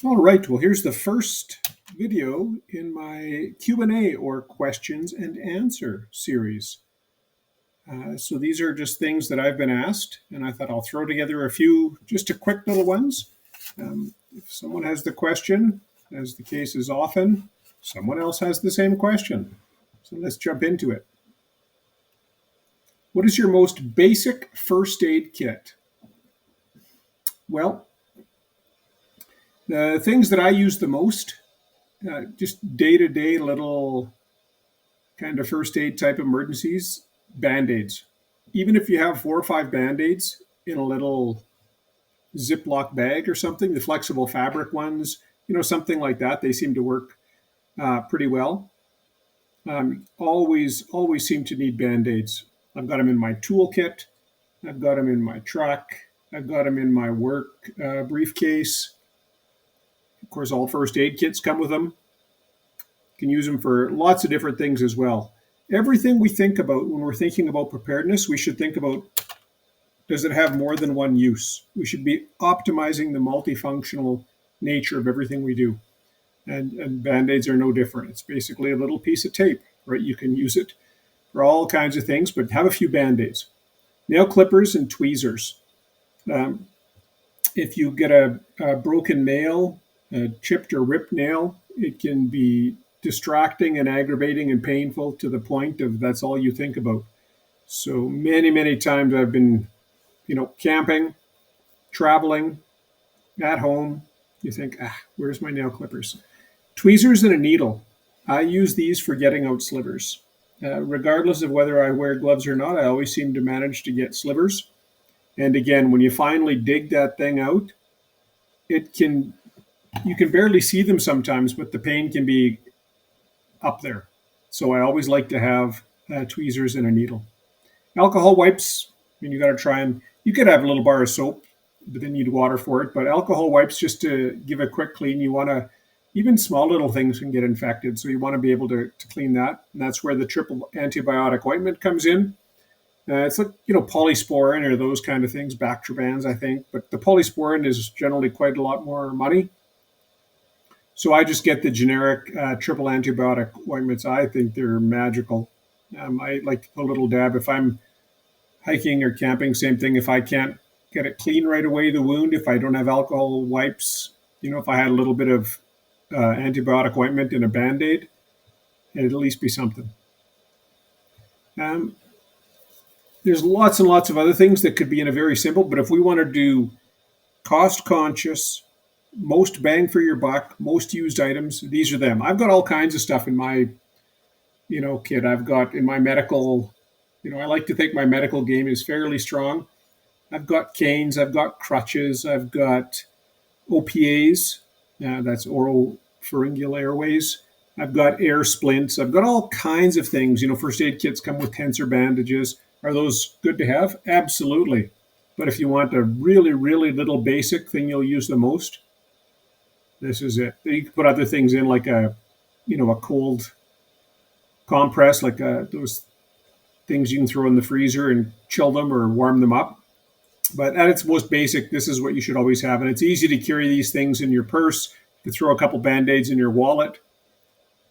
All right, well, here's the first video in my Q&A or questions and answer series. So these are just things that I've been asked, and I thought I'll throw together a few, just a quick little ones. If someone has the question, as the case is often, someone else has the same question. So let's jump into it. What is your most basic first aid kit? Well, the things that I use the most, just day-to-day little kind of first aid type emergencies, band-aids. Even if you have 4 or 5 band-aids in a little Ziploc bag or something, the flexible fabric ones, something like that, they seem to work pretty well. Always seem to need band-aids. I've got them in my toolkit. I've got them in my truck. I've got them in my work briefcase. Of course, all first aid kits come with them. You can use them for lots of different things as well. Everything we think about when we're thinking about preparedness, we should think about, does it have more than one use? We should be optimizing the multifunctional nature of everything we do. And Band-Aids are no different. It's basically a little piece of tape, right? You can use it for all kinds of things, but have a few Band-Aids. Nail clippers and tweezers. If you get a broken nail, a chipped or ripped nail, it can be distracting and aggravating and painful to the point of that's all you think about. So many times I've been, camping, traveling, at home. You think, where's my nail clippers? Tweezers and a needle. I use these for getting out slivers. Regardless of whether I wear gloves or not, I always seem to manage to get slivers. And again, when you finally dig that thing out, you can barely see them sometimes, but the pain can be up there. So I always like to have tweezers and a needle. Alcohol wipes, you got to try and, you could have a little bar of soap, but then you'd water for it. But alcohol wipes, just to give a quick clean, you want to, even small little things can get infected. So you want to be able to clean that. And that's where the triple antibiotic ointment comes in. It's like, polysporin or those kind of things, Bactrobans, I think. But the polysporin is generally quite a lot more money. So I just get the generic triple antibiotic ointments. I think they're magical. I like to put a little dab. If I'm hiking or camping, same thing. If I can't get it clean right away, the wound, if I don't have alcohol wipes, if I had a little bit of antibiotic ointment in a Band-Aid, it'd at least be something. There's lots and lots of other things that could be in a very simple, but if we want to do cost conscious, most bang for your buck, most used items, these are them. I've got all kinds of stuff in my, kit. I've got in my medical, I like to think my medical game is fairly strong. I've got canes, I've got crutches, I've got OPAs, that's oropharyngeal airways. I've got air splints. I've got all kinds of things. First aid kits come with tensor bandages. Are those good to have? Absolutely. But if you want a really, really little basic thing you'll use the most, this is it. You can put other things in like a cold compress, like those things you can throw in the freezer and chill them or warm them up. But at its most basic, this is what you should always have. And it's easy to carry these things in your purse. You can throw a couple Band-Aids in your wallet,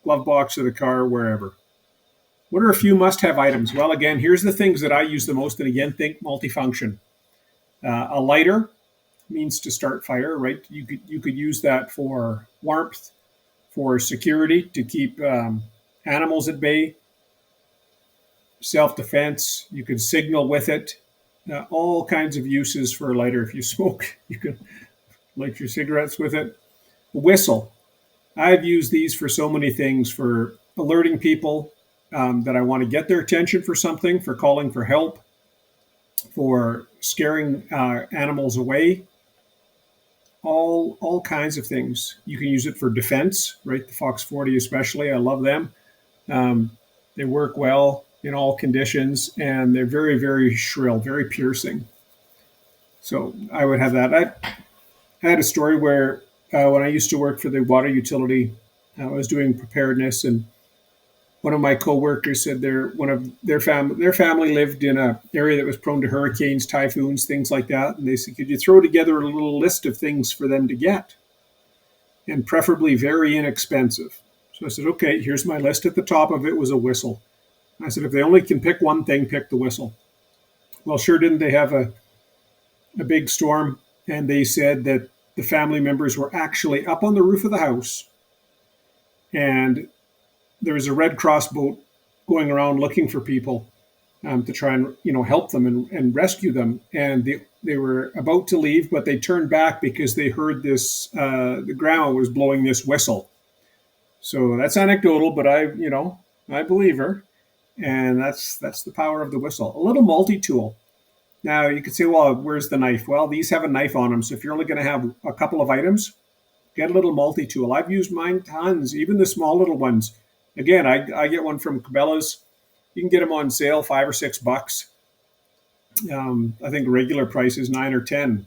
glove box of the car, wherever. What are a few must-have items? Well, again, here's the things that I use the most. And again, think multifunction. A lighter means to start fire, right? You could use that for warmth, for security, to keep animals at bay, self-defense. You could signal with it. All kinds of uses for a lighter. If you smoke, you can light your cigarettes with it. A whistle. I've used these for so many things, for alerting people that I want to get their attention for something, for calling for help, for scaring animals away. All kinds of things. You can use it for defense, right? The Fox 40 especially. I love them. They work well in all conditions, and they're very, very shrill, very piercing. So I would have that. I had a story where when I used to work for the water utility, I was doing preparedness, and one of my coworkers said their family lived in an area that was prone to hurricanes, typhoons, things like that. And they said, could you throw together a little list of things for them to get? and preferably very inexpensive. So I said, okay, here's my list. At the top of it was a whistle. I said, if they only can pick one thing, pick the whistle. Well, sure didn't they have a big storm, and they said that the family members were actually up on the roof of the house, and there was a Red Cross boat going around looking for people to try and help them and rescue them. And they were about to leave, but they turned back because they heard this. The grandma was blowing this whistle. So that's anecdotal, but I believe her, and that's the power of the whistle. A little multi-tool. Now you could say, well, where's the knife? Well, these have a knife on them, so if you're only going to have a couple of items, get a little multi-tool. I've used mine tons, even the small little ones. Again, I get one from Cabela's. You can get them on sale, $5 or $6. I think regular price is 9 or 10,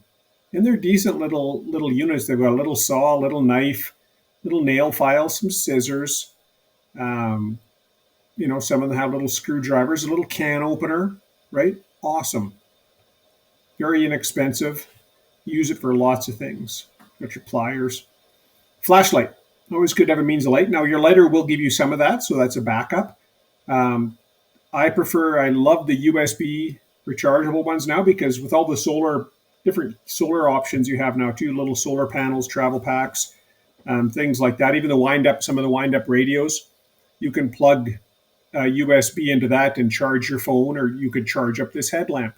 and they're decent little units. They've got a little saw, a little knife, little nail file, some scissors. Some of them have little screwdrivers, a little can opener, right? Awesome. Very inexpensive. Use it for lots of things. Got your pliers. Flashlight. Always good to have a means of light. Now, your lighter will give you some of that, so that's a backup. I love the USB rechargeable ones now, because with all the different solar options you have now too, little solar panels, travel packs, things like that. Even some of the wind-up radios, you can plug USB into that and charge your phone, or you could charge up this headlamp.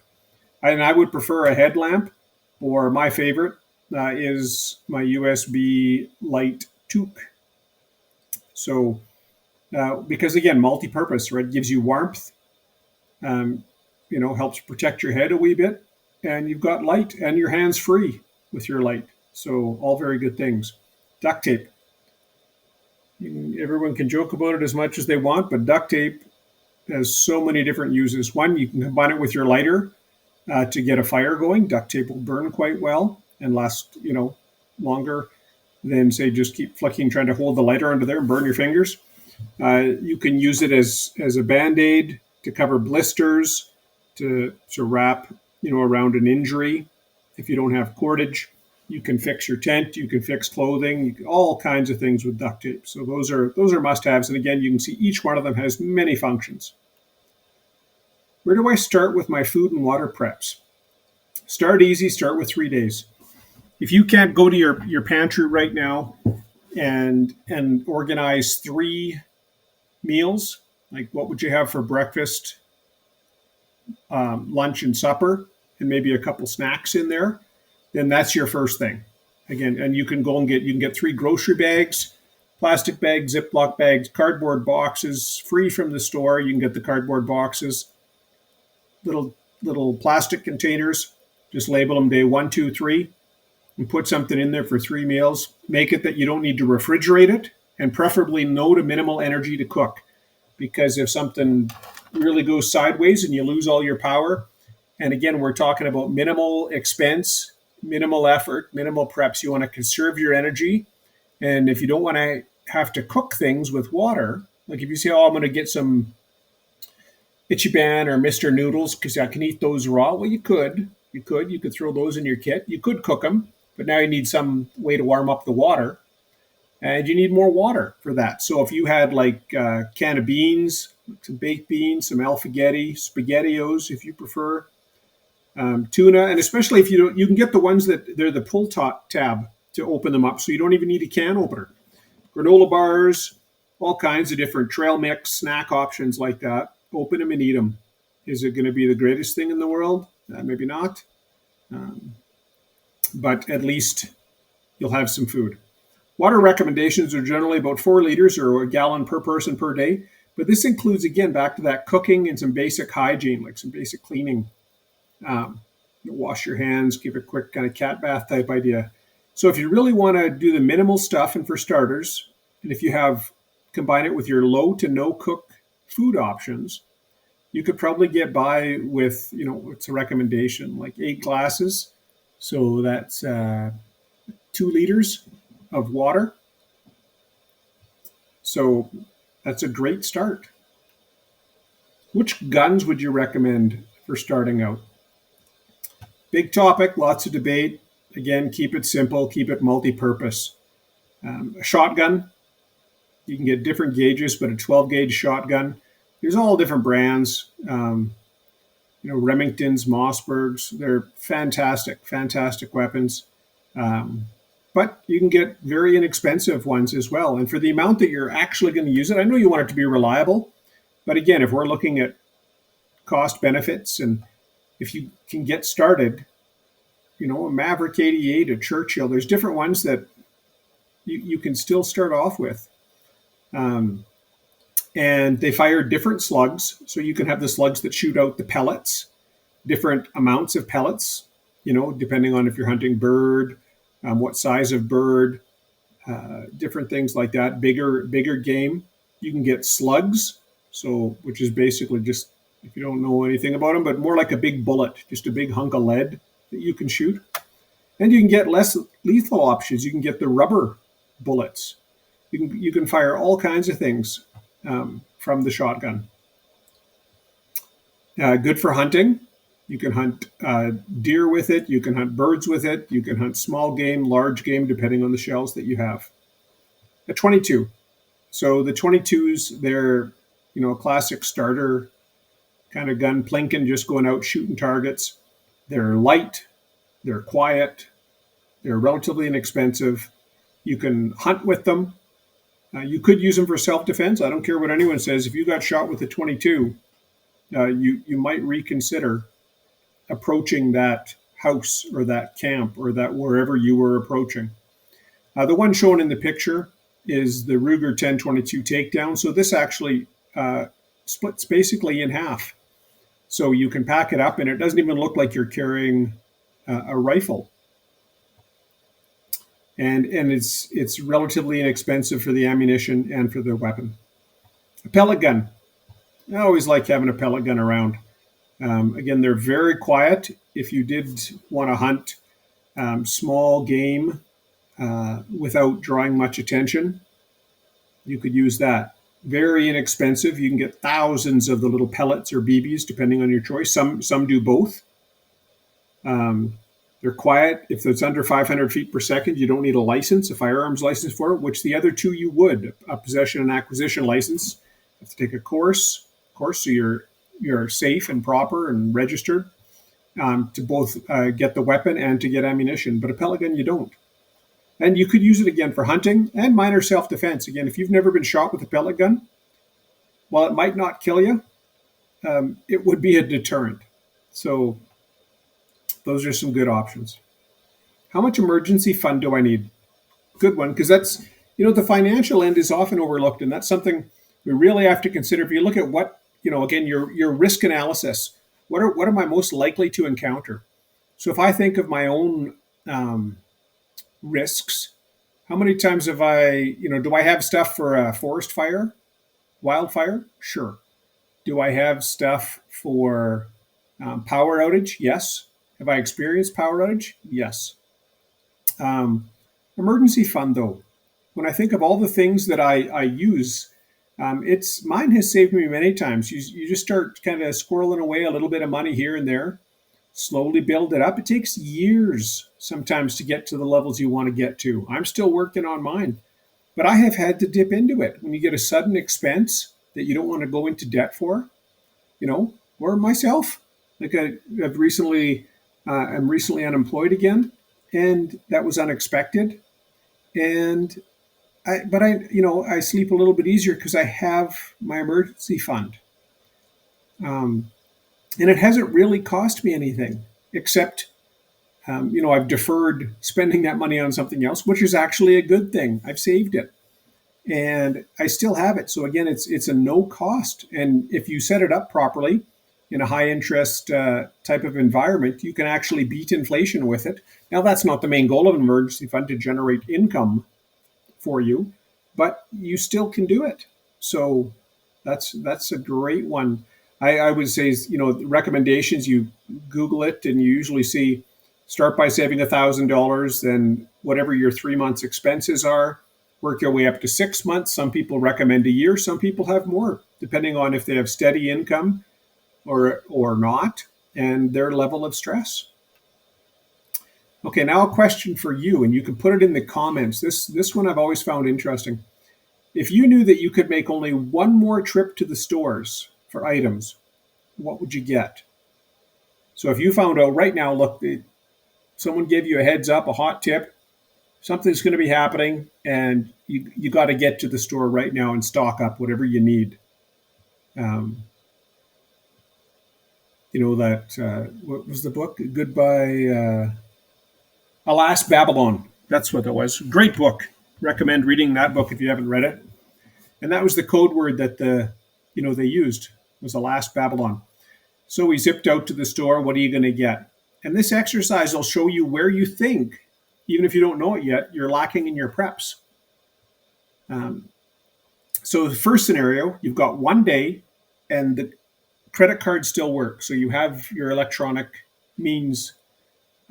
And I would prefer a headlamp, or my favorite is my USB light toque. So, because again, multi-purpose, right? Gives you warmth, helps protect your head a wee bit, and you've got light, and your hands free with your light. So, all very good things. Duct tape. Everyone can joke about it as much as they want, but duct tape has so many different uses. One, you can combine it with your lighter to get a fire going. Duct tape will burn quite well and last, longer than, say, just keep flicking, trying to hold the lighter under there and burn your fingers. You can use it as a Band-Aid to cover blisters, to wrap, around an injury. If you don't have cordage, you can fix your tent, you can fix clothing, all kinds of things with duct tape. So those are must-haves. And again, you can see each one of them has many functions. Where do I start with my food and water preps? Start easy, start with 3 days. If you can't go to your pantry right now and organize 3 meals, like what would you have for breakfast, lunch, and supper, and maybe a couple snacks in there, then that's your first thing. Again, and you can get 3 grocery bags, plastic bags, Ziploc bags, cardboard boxes, free from the store. You can get the cardboard boxes, little plastic containers. Just label them day 1, 2, 3, and put something in there for 3 meals. Make it that you don't need to refrigerate it, and preferably no to minimal energy to cook. Because if something really goes sideways and you lose all your power, and again, we're talking about minimal expense, minimal effort, minimal preps. You want to conserve your energy. And if you don't want to have to cook things with water, like if you say, I'm going to get some Ichiban or Mr. Noodles because I can eat those raw. Well, you could throw those in your kit. You could cook them, but now you need some way to warm up the water, and you need more water for that. So if you had like a can of beans, some baked beans, some alfaghetti, SpaghettiOs if you prefer, tuna, and especially if you can get the ones that they're the pull tab to open them up, so you don't even need a can opener. Granola bars, all kinds of different trail mix, snack options like that. Open them and eat them. Is it going to be the greatest thing in the world? Maybe not. But at least you'll have some food. Water recommendations are generally about 4 liters or a gallon per person per day. But this includes, again, back to that cooking and some basic hygiene, like some basic cleaning. Wash your hands, give a quick kind of cat bath type idea. So if you really want to do the minimal stuff, and for starters, and if you combine it with your low to no cook food options, you could probably get by with, it's a recommendation, like 8 glasses. So that's 2 liters of water. So that's a great start. Which guns would you recommend for starting out? Big topic, lots of debate. Again, keep it simple, keep it multi-purpose. A shotgun, you can get different gauges, but a 12 gauge shotgun, there's all different brands. Remingtons, Mossbergs, they're fantastic, fantastic weapons. Um, but you can get very inexpensive ones as well. And for the amount that you're actually going to use it, I know you want it to be reliable. But again, if we're looking at cost benefits and if you can get started, a Maverick 88, a Churchill, there's different ones that you can still start off with. And they fire different slugs. So you can have the slugs that shoot out the pellets, different amounts of pellets, depending on if you're hunting bird, what size of bird, different things like that. Bigger game. You can get slugs, which is basically just, if you don't know anything about them, but more like a big bullet, just a big hunk of lead that you can shoot. And you can get less lethal options. You can get the rubber bullets. You can fire all kinds of things from the shotgun. Good for hunting. You can hunt deer with it. You can hunt birds with it. You can hunt small game, large game, depending on the shells that you have. A 22. So the 22s, they're a classic starter kind of gun, plinking, just going out shooting targets. They're light. They're quiet. They're relatively inexpensive. You can hunt with them. You could use them for self-defense. I don't care what anyone says. If you got shot with a 22, you might reconsider approaching that house or that camp or that wherever you were approaching. The one shown in the picture is the Ruger 10/22 takedown. So this actually splits basically in half. So you can pack it up and it doesn't even look like you're carrying a rifle. And it's relatively inexpensive for the ammunition and for the weapon. A pellet gun. I always like having a pellet gun around. Again, they're very quiet. If you did want to hunt small game without drawing much attention, you could use that. Very inexpensive. You can get thousands of the little pellets or BBs, depending on your choice. Some do both. They're quiet. If it's under 500 feet per second, you don't need a license, a firearms license for it, which the other two you would. A possession and acquisition license. You have to take a course, so you're safe and proper and registered to both get the weapon and to get ammunition. But a pellet gun, you don't. And you could use it again for hunting and minor self-defense. Again, if you've never been shot with a pellet gun, while it might not kill you, it would be a deterrent. So those are some good options. How much emergency fund do I need? Good one, because that's, the financial end is often overlooked, and that's something we really have to consider. If you look at what, again, your risk analysis, what am I most likely to encounter? So if I think of my own risks, how many times have do I have stuff for a forest fire, wildfire? Sure. Do I have stuff for power outage? Yes. Have I experienced power outage? Yes. Emergency fund, though. When I think of all the things that I use, mine has saved me many times. You just start kind of squirreling away a little bit of money here and there, slowly build it up. It takes years sometimes to get to the levels you want to get to. I'm still working on mine, but I have had to dip into it. When you get a sudden expense that you don't want to go into debt for, or myself, like I'm recently unemployed again, and that was unexpected. And I sleep a little bit easier because I have my emergency fund. And it hasn't really cost me anything except, I've deferred spending that money on something else, which is actually a good thing. I've saved it and I still have it. So again, it's a no cost. And if you set it up properly in a high interest type of environment, you can actually beat inflation with it. Now, that's not the main goal of an emergency fund, to generate income for you, but you still can do it. So that's a great one. I would say, recommendations, you Google it and you usually see start by saving $1,000, then whatever your 3 months expenses are, work your way up to 6 months. Some people recommend a year. Some people have more, depending on if they have steady income or not, and their level of stress. Okay, now a question for you, and you can put it in the comments. This one I've always found interesting. If you knew that you could make only one more trip to the stores for items, what would you get? So if you found out right now, look, someone gave you a heads up, a hot tip, something's going to be happening, and you got to get to the store right now and stock up whatever you need. Um, that what was the book? Goodbye, Alas Babylon. That's what it was. Great book. Recommend reading that book if you haven't read it. And that was the code word that they used was Alas Babylon. So we zipped out to the store. What are you going to get? And this exercise will show you where you think, even if you don't know it yet, you're lacking in your preps. So the first scenario, you've got one day and the credit card still works. So you have your electronic means,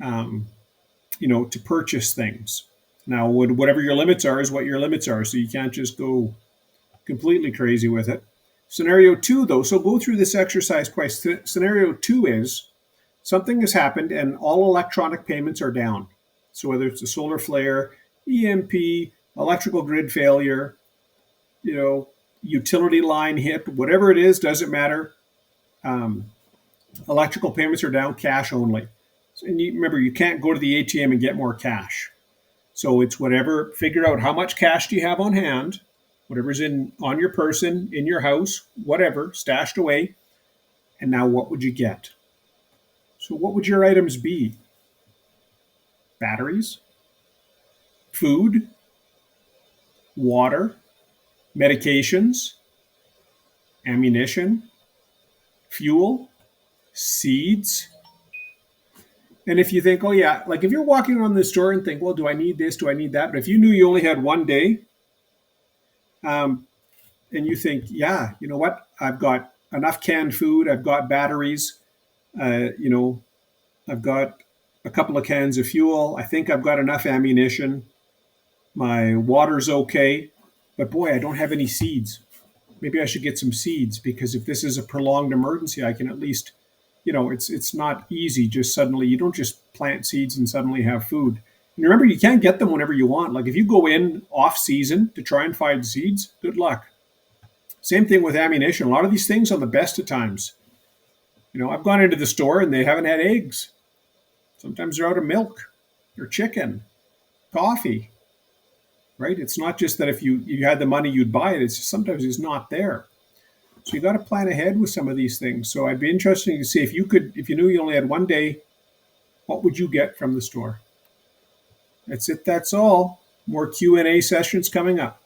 to purchase things. Now, whatever your limits are is what your limits are. So you can't just go completely crazy with it. Scenario 2, though, so go through this exercise twice. Scenario 2 is something has happened and all electronic payments are down. So whether it's a solar flare, EMP, electrical grid failure, utility line hit, whatever it is, doesn't matter. Electrical payments are down, cash only. And remember, you can't go to the ATM and get more cash. So it's whatever, figure out how much cash do you have on hand, whatever's on your person, in your house, whatever, stashed away. And now what would you get? So what would your items be? Batteries, food, water, medications, ammunition, fuel, seeds. And if you think, oh yeah, like if you're walking around the store and think, well, do I need this? Do I need that? But if you knew you only had one day, and you think, yeah, you know what? I've got enough canned food. I've got batteries. I've got a couple of cans of fuel. I think I've got enough ammunition. My water's okay. But boy, I don't have any seeds. Maybe I should get some seeds because if this is a prolonged emergency, I can at least, it's not easy just suddenly. You don't just plant seeds and suddenly have food. And remember, you can't get them whenever you want. Like if you go in off season to try and find seeds, good luck. Same thing with ammunition. A lot of these things on the best of times. I've gone into the store and they haven't had eggs. Sometimes they're out of milk or chicken, coffee, right? It's not just that if you had the money, you'd buy it. It's just sometimes it's not there. So you got to plan ahead with some of these things. So I'd be interested to see if you knew you only had one day, what would you get from the store? That's it. That's all. More Q&A sessions coming up.